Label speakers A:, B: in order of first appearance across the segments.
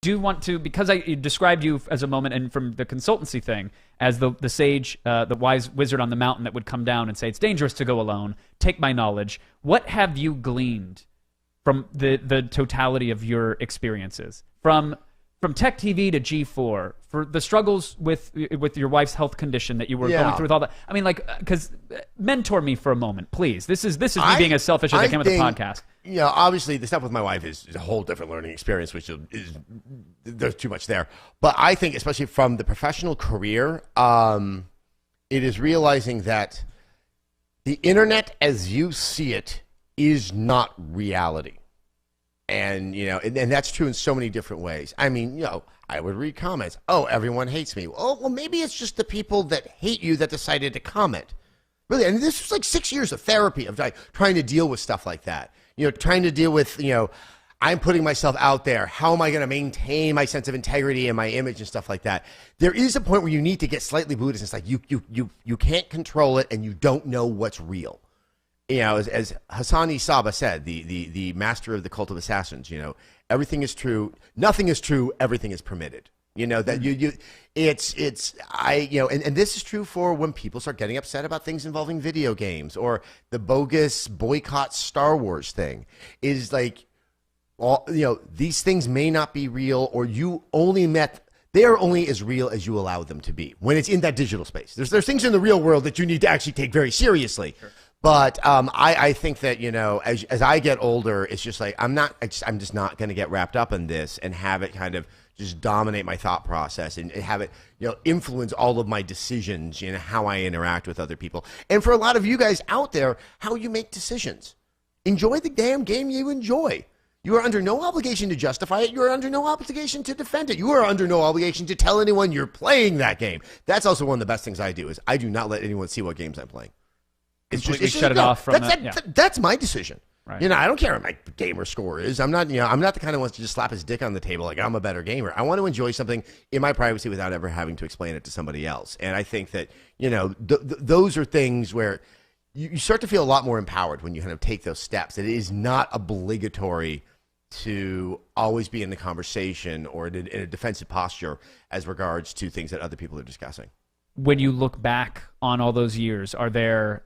A: do want to, because I described you as a moment, and from the consultancy thing, as the sage, the wise wizard on the mountain that would come down and say, it's dangerous to go alone, take my knowledge. What have you gleaned from the totality of your experiences? From Tech TV to G4, for the struggles with your wife's health condition that you were going through with all that. I mean, like, because mentor me for a moment, please. This is me being as selfish as I can with the podcast.
B: You know, obviously the stuff with my wife is a whole different learning experience, which is there's too much there. But I think, especially from the professional career, it is realizing that the internet as you see it is not reality. And, you know, and that's true in so many different ways. I mean, you know, I would read comments. Oh, everyone hates me. Oh, well, maybe it's just the people that hate you that decided to comment. Really, and this was like 6 years of therapy of like trying to deal with stuff like that. You know, trying to deal with, you know, I'm putting myself out there. How am I going to maintain my sense of integrity and my image and stuff like that? There is a point where you need to get slightly Buddhist. It's like you can't control it and you don't know what's real. You know, as Hassani Saba said, the master of the cult of assassins, you know, everything is true, nothing is true, everything is permitted. You know, that you know, and this is true for when people start getting upset about things involving video games or the bogus boycott Star Wars thing is like, all, you know, these things may not be real, or they are only as real as you allow them to be when it's in that digital space. There's things in the real world that you need to actually take very seriously. Sure. But I think that, you know, as I get older, it's just like I'm just not going to get wrapped up in this and have it kind of just dominate my thought process and have it, you know, influence all of my decisions, you know, how I interact with other people. And for a lot of you guys out there, how you make decisions. Enjoy the damn game you enjoy. You are under no obligation to justify it. You are under no obligation to defend it. You are under no obligation to tell anyone you're playing that game. That's also one of the best things I do is I do not let anyone see what games I'm playing. It's
A: shut it off from
B: that's my decision.
A: Right.
B: You know, I don't care what my gamer score is. I'm not the kind of one to just slap his dick on the table like I'm a better gamer. I want to enjoy something in my privacy without ever having to explain it to somebody else. And I think that, you know, those are things where you start to feel a lot more empowered when you kind of take those steps. It is not obligatory to always be in the conversation or in a defensive posture as regards to things that other people are discussing. When
A: you look back on all those years, are there,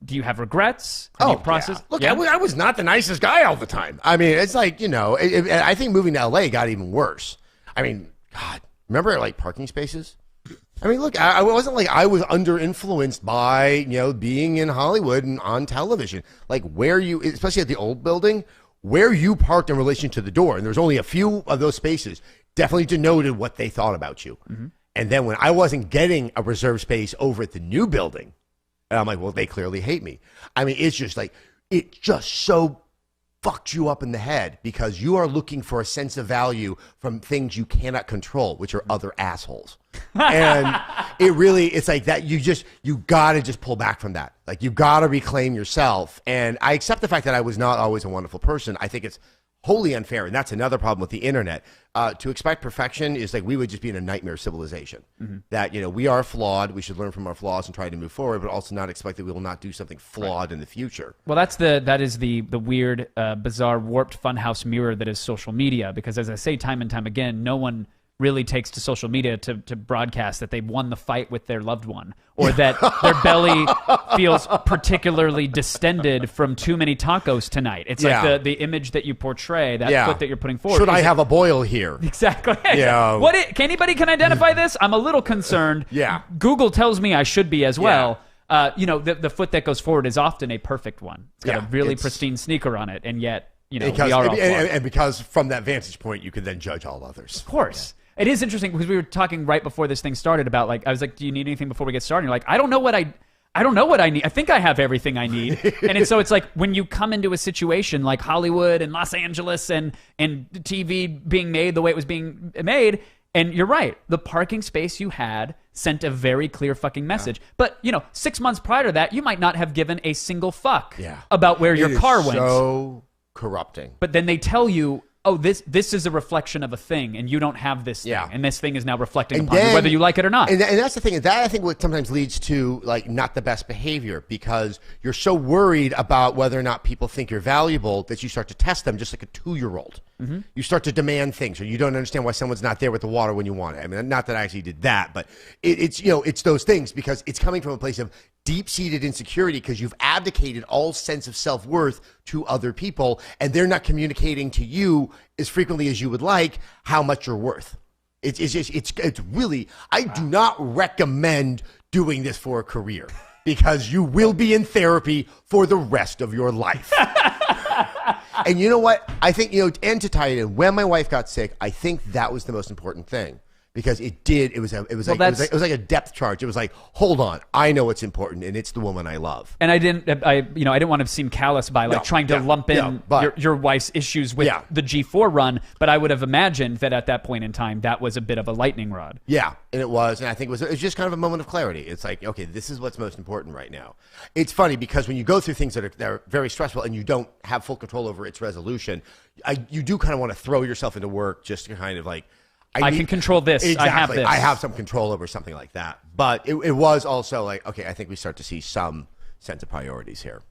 A: do you have regrets? Have you processed?
B: Yeah. Look, yeah? I was not the nicest guy all the time. I mean, it's like, you know, I think moving to LA got even worse. I mean, God, remember like parking spaces? I mean, look, I wasn't like I was under influenced by, you know, being in Hollywood and on television. Like where you, especially at the old building, where you parked in relation to the door, and there's only a few of those spaces, definitely denoted what they thought about you. Mm-hmm. And then when I wasn't getting a reserved space over at the new building, and I'm like, well, they clearly hate me. I mean, it's just like, it just so fucked you up in the head because you are looking for a sense of value from things you cannot control, which are other assholes. And it's like that. You got to just pull back from that. Like you got to reclaim yourself. And I accept the fact that I was not always a wonderful person. I think it's wholly unfair. And that's another problem with the internet. To expect perfection is like we would just be in a nightmare civilization. Mm-hmm. That, you know, we are flawed. We should learn from our flaws and try to move forward, but also not expect that we will not do something flawed in the future. Well,
A: that is the weird, bizarre, warped funhouse mirror that is social media. Because as I say time and time again, no one really takes to social media to broadcast that they've won the fight with their loved one, or that their belly feels particularly distended from too many tacos tonight. It's like the image that you portray, that foot that you're putting forward.
B: Should I have a boil here?
A: Exactly. Yeah. Anybody can identify this? I'm a little concerned.
B: Yeah.
A: Google tells me I should be as well. You know, the foot that goes forward is often a perfect one. It's got a really pristine sneaker on it, and yet, you know, we are all flawed.
B: And because from that vantage point, you can then judge all others.
A: Of course. Yeah. It is interesting because we were talking right before this thing started about, like, I was like, do you need anything before we get started? And you're like, I don't know what I need. I think I have everything I need. And so it's like when you come into a situation like Hollywood and Los Angeles and TV being made the way it was being made, and you're right, the parking space you had sent a very clear fucking message. Yeah. But, you know, 6 months prior to that, you might not have given a single fuck about where your car went.
B: So corrupting.
A: But then they tell you, oh, this is a reflection of a thing, and you don't have this thing, and this thing is now reflecting upon you, whether you like it or not.
B: And that's the thing. And that, I think, what sometimes leads to, like, not the best behavior, because you're so worried about whether or not people think you're valuable that you start to test them just like a 2-year-old. You start to demand things, or you don't understand why someone's not there with the water when you want it. I mean, not that I actually did that, but it's it's those things, because it's coming from a place of deep-seated insecurity, because you've abdicated all sense of self-worth to other people, and they're not communicating to you as frequently as you would like how much you're worth. It's really, I do not recommend doing this for a career, because you will be in therapy for the rest of your life. And you know what? I think, and to tie it in, when my wife got sick, I think that was the most important thing, because it was like a depth charge. It was like, hold on, I know what's important, and it's the woman I love.
A: And I didn't want to seem callous by trying to lump in your wife's issues with the G4 run, but I would have imagined that at that point in time, that was a bit of a lightning rod.
B: Yeah, and it was, and I think it was just kind of a moment of clarity. It's like, okay, this is what's most important right now. It's funny, because when you go through things that are very stressful and you don't have full control over its resolution, you do kind of want to throw yourself into work just to kind of like, I can
A: control this.
B: Exactly.
A: I have this.
B: I have some control over something like that. But it was also like, okay, I think we start to see some sense of priorities here.